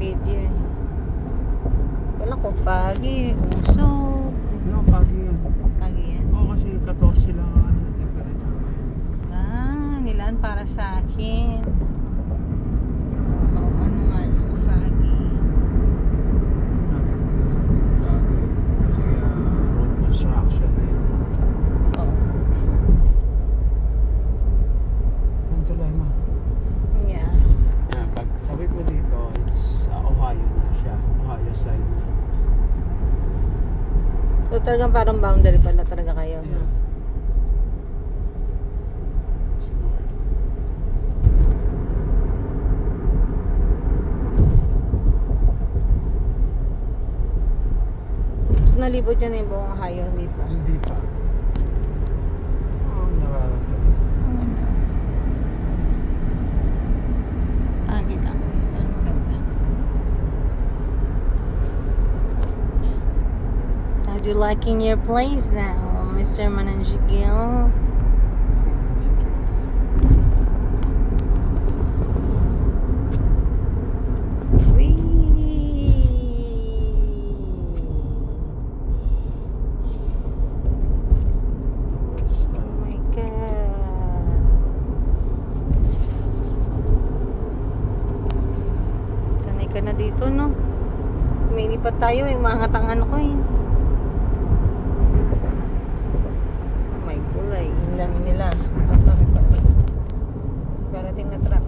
video eh. Wala ko foggy, usok. No, pagi yan. Foggy yan. Oo, kasi 14 lang ang temperature ngayon. Nilaan para sa akin. Oo, ano nga lang, foggy. Traffic din kasi dito lagi. Kasi road construction na yun. Oo. Yan tulay ma. Yeah. Yan, pag tawid mo dito, it's Ohio na siya. Ohio side na. So talagang parang boundary pala talaga kayo. Yeah. No? It's north. So nalibot nyo na yung buong Ohio, hindi pa? Hindi pa. Oo, nararating. Agi lang. Pero maganda. How'd you liking your place now, Mr. Mananjigil? Oh my gosh. Sanay ka na dito, no? Lumilipat tayo, yung mga tangan ko eh. Oh my kulay, ang dami nila. Parating na truck.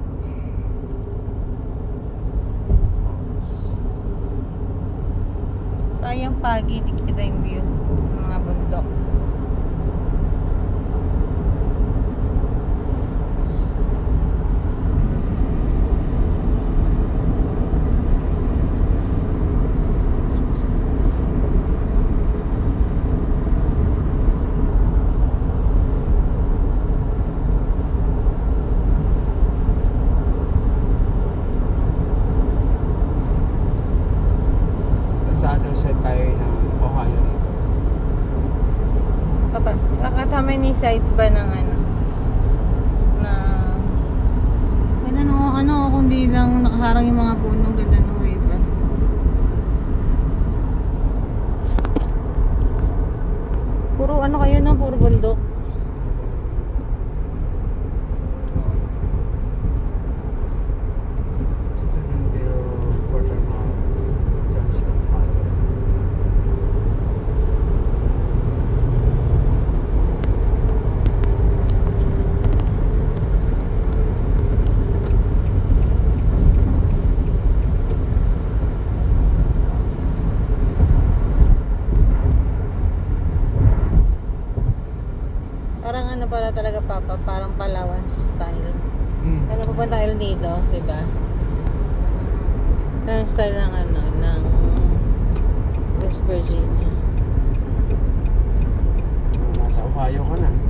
Sayang foggy, di kita yung view ng mga bundok. Sa other side tayo ng Ohio dito. Papa, how many sides ba ng ano? Na ganda no, ano, kundi lang nakaharang yung mga puno, ganda ng river. Puro ano kayo no, puro bundok. Steubenville, Portermore, John Scott Highway. Parang ano pala talaga papa, parang Palawan style. Ano pupunta tayo dito, di ba? Ang style ng ano, ng West Virginia. Nasa Ohio ka na.